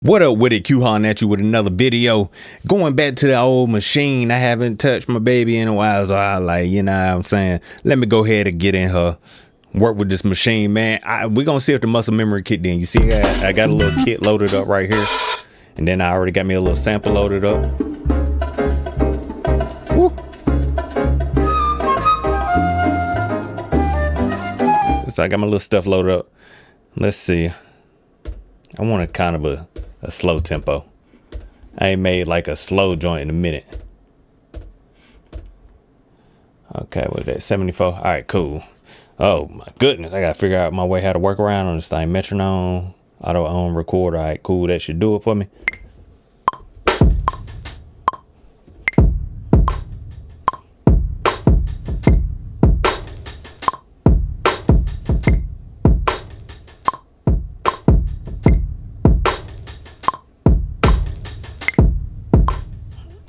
What up with it? Q-Han at you with another video. Going back to the old machine. I haven't touched my baby in a while, so I like, you know what I'm saying? Let me go ahead and get in her. Work with this machine, man. We're going to see if the muscle memory kicked in. You see, I got a little kit loaded up right here. And then I already got me a little sample loaded up. Woo. So I got my little stuff loaded up. Let's see. I want a kind of a slow tempo. I ain't made like a slow joint in a minute. Okay, what is that? 74. All right, cool. Oh my goodness, I gotta figure out my way how to work around on this thing. Metronome, auto on record. All right, cool. That should do it for me.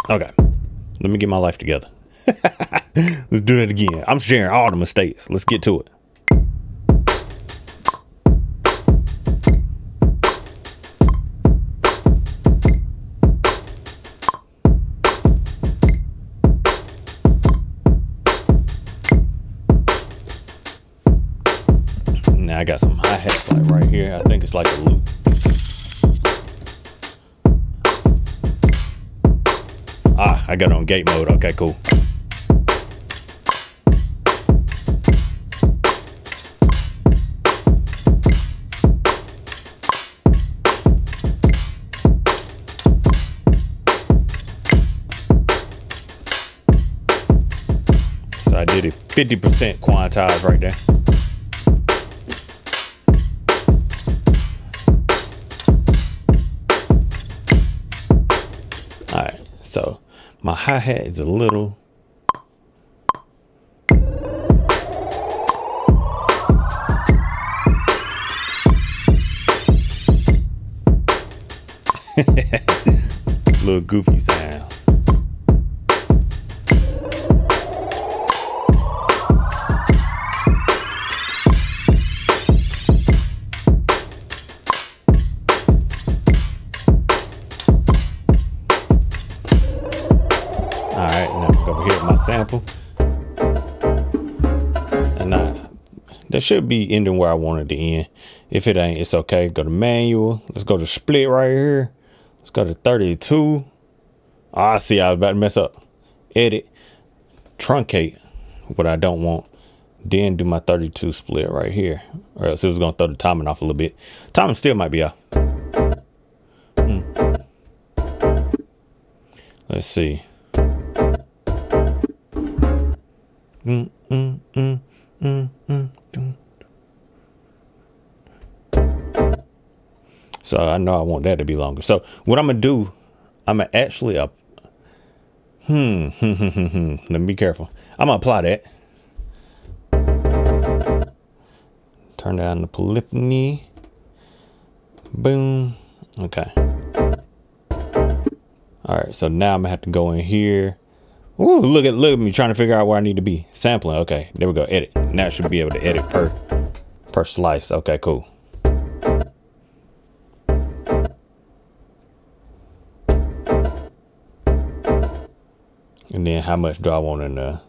Okay, let me get my life together. Let's do it again. I'm sharing all the mistakes. Let's get to it. Now I got some hi-hats like right here. I think it's like a loop. I got it on gate mode. Okay, cool. So I did it 50% quantized right there. All right, so my hi-hat is a little little goofy sound. Alright, now I'm over here with my sample. And that should be ending where I wanted to end. If it ain't, it's okay. Go to manual. Let's go to split right here. Let's go to 32. I see, I was about to mess up. Edit. Truncate what I don't want. Then do my 32 split right here. Or else it was going to throw the timing off a little bit. Timing still might be off. Let's see. So I know I want that to be longer. So what I'm gonna do, I'm gonna actually let me be careful. I'm gonna apply that. Turn down the polyphony. Boom. Okay. All right. So now I'm gonna have to go in here. Ooh, look at me trying to figure out where I need to be. Sampling. Okay, there we go. Edit. Now I should be able to edit per slice. Okay, cool. And then how much do I want in there?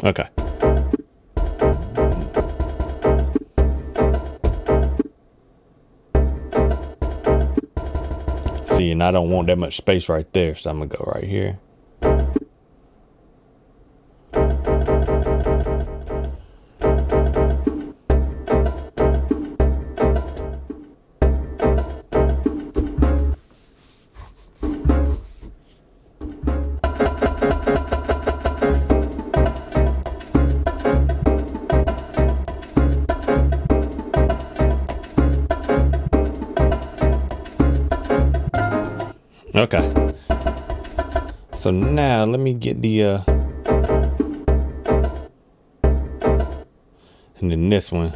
Okay. See, and I don't want that much space right there, so I'm gonna go right here. Okay. So now let me get the and then this one.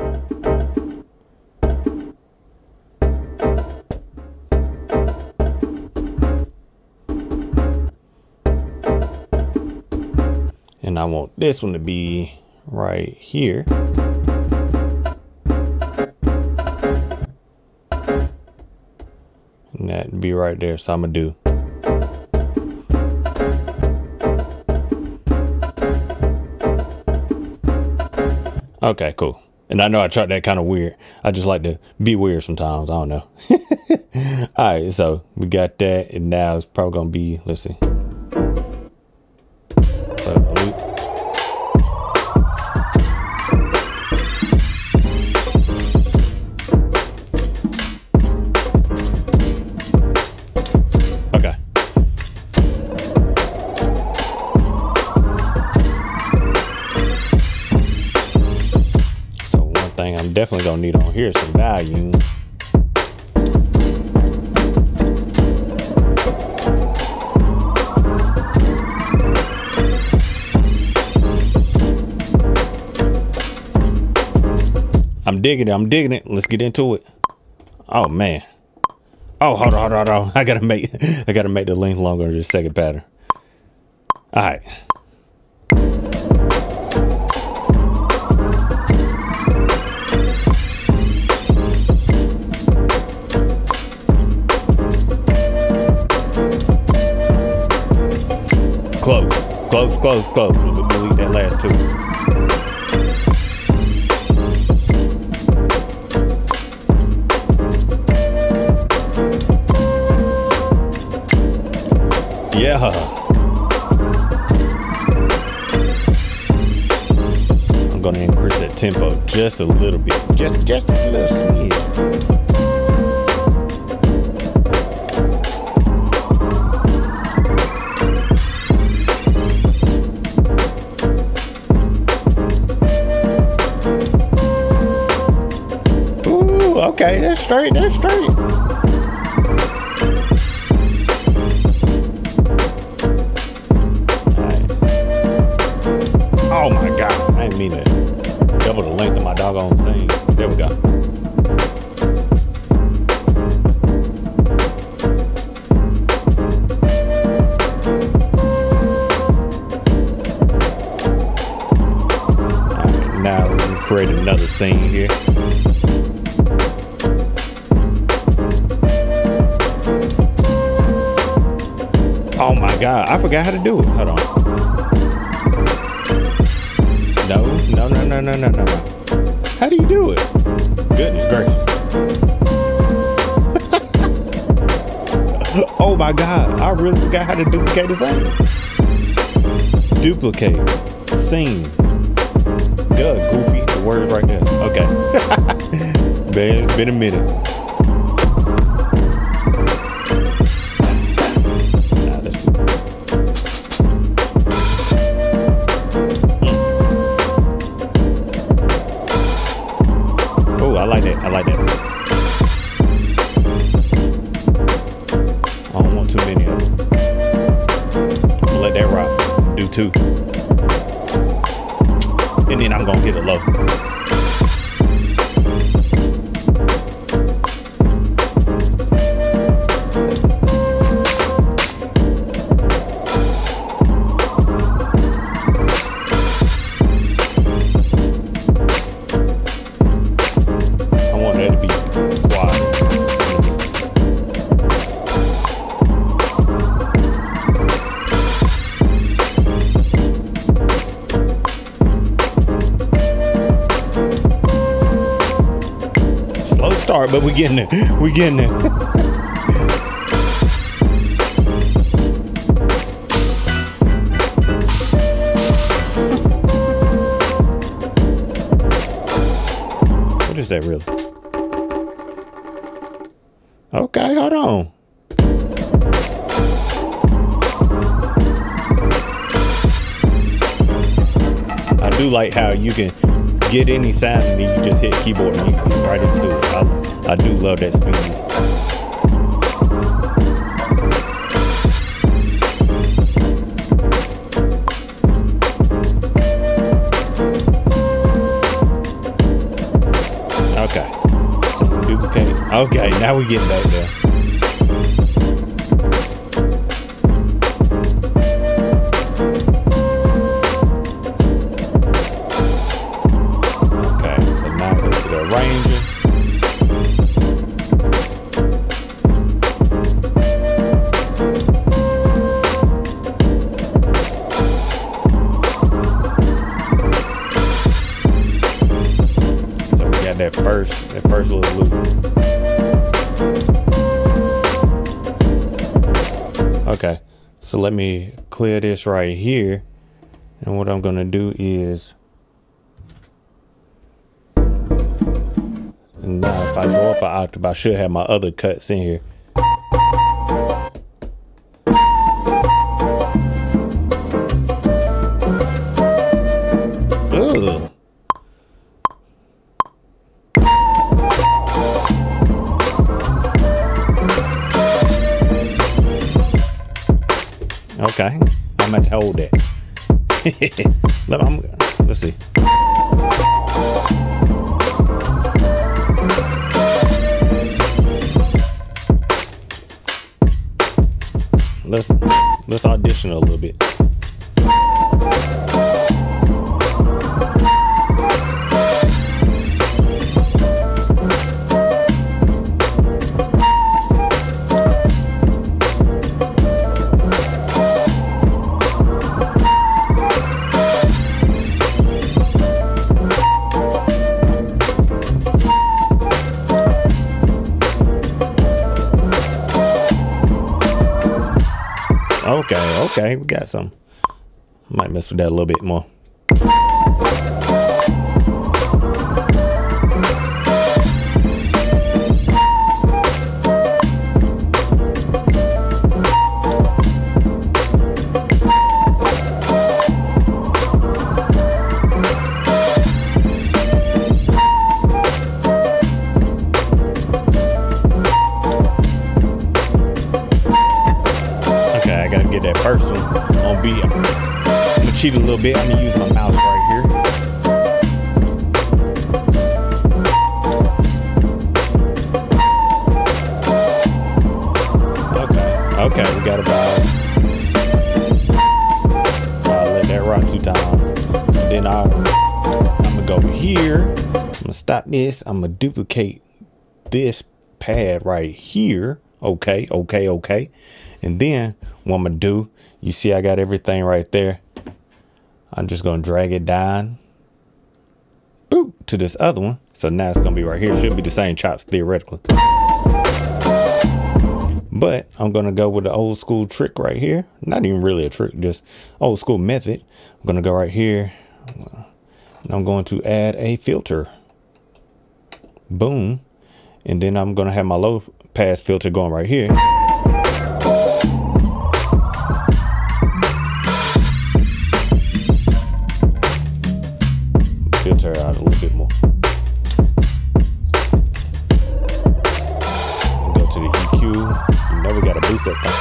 And I want this one to be right here. And that be right there. So I'm gonna do. Okay, cool. And I know I tried that kind of weird. I just like to be weird sometimes. I don't know. All right, so we got that, and now it's probably gonna be. Let's see. Okay. So one thing I'm definitely gonna need on here is some volume. I'm digging it. Let's get into it. Oh man. Oh, hold on. I gotta make the length longer than just second pattern. All right. Close. We'll delete that last two. Yeah. I'm gonna increase that tempo just a little bit. Just a little smidge. Ooh, okay, that's straight. Oh my God, I didn't mean to double the length of my doggone thing. There we go. All right, now we can create another scene here. Oh my God, I forgot how to do it. Hold on. No. How do you do it? Goodness gracious. Oh my God, I really forgot how to duplicate the scene. Duplicate. Scene. Good, goofy. The word's right there. Okay. Man, it's been a minute. I like that. I don't want too many of them. I'm gonna let that rock. Do two. And then I'm gonna hit it low. Start, but we getting there. What is that really? Okay, hold on. I do like how you can get any sound and then you just hit keyboard and you can get right into it. I do love that speed. Okay. So duplicate. Okay, now we getting back there. first little loop. Okay, so let me clear this right here, and what I'm gonna do is, and now if I go up an octave, I should have my other cuts in here. Ugh. Okay, I'm gonna hold that. Let's see. Let's audition a little bit. Okay, we got some. Might mess with that a little bit more. That first one on beat. I'm gonna cheat a little bit. I'm gonna use my mouse right here. Okay, we got about. I'll let that rock 2 times. And then I'm gonna go here. I'm gonna stop this. I'm gonna duplicate this pad right here. Okay. And then what I'm gonna do, you see I got everything right there. I'm just gonna drag it down, boop, to this other one. So now it's gonna be right here. It should be the same chops theoretically. But I'm gonna go with the old school trick right here. Not even really a trick, just old school method. I'm gonna go right here. And I'm going to add a filter. Boom. And then I'm gonna have my low pass filter going right here. Filter out a little bit more. Go to the EQ. You know we got to boost that thing.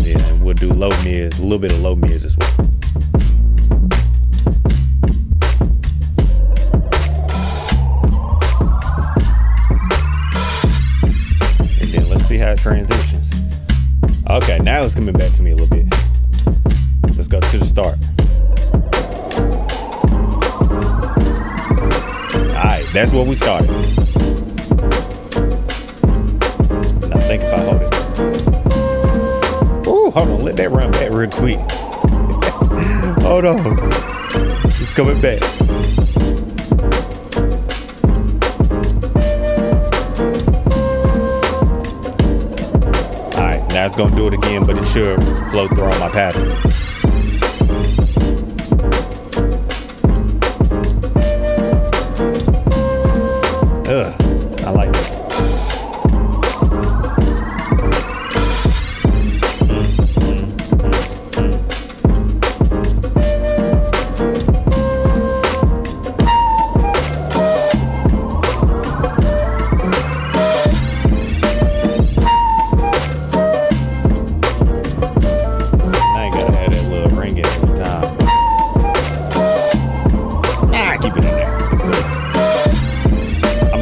Yeah, we'll do low mids, a little bit of low mids as well. See how it transitions. Okay, now it's coming back to me a little bit. Let's go to the start. Alright, that's where we started. Now think if I hold it. Ooh, hold on, let that run back real quick. Hold on. It's coming back. Now it's gonna do it again, but it should flow through all my patterns. I like it.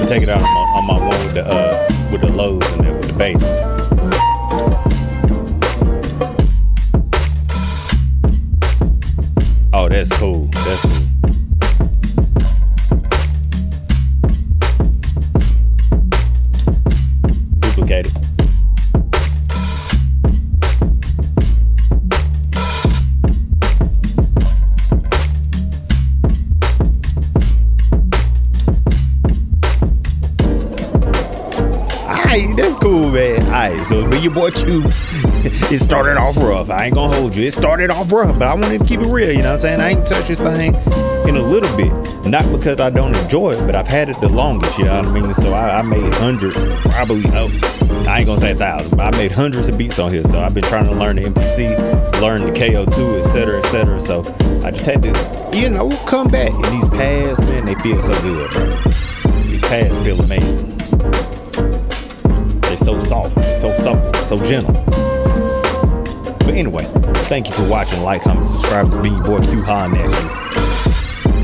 Take it out on my one with the lows and then with the bass. Oh, that's cool. That's cool. Alright, so be your boy Q. It started off rough. I ain't gonna hold you. It started off rough, but I wanted to keep it real, you know what I'm saying? I ain't touched this thing in a little bit. Not because I don't enjoy it, but I've had it the longest, you know what I mean? So I made hundreds, probably, I ain't gonna say 1,000, but I made hundreds of beats on here. So I've been trying to learn the MPC, learn the KO2, etc., etc. So I just had to, you know, come back. And these pads, man, they feel so good, bro. These pads feel amazing. They're so soft, they're so supple, so gentle. But anyway, thank you for watching. Like, comment, subscribe to be your boy Q hollering at you.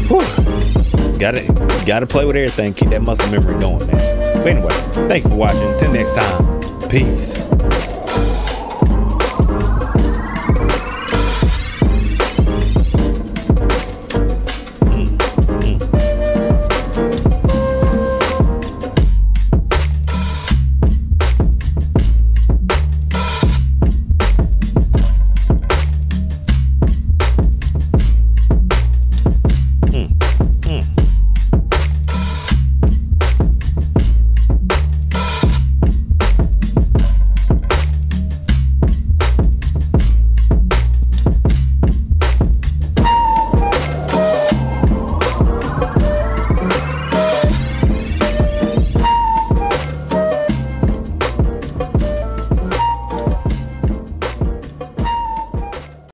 Whew. Gotta play with everything. Keep that muscle memory going, man. But anyway, thank you for watching. Until next time, peace.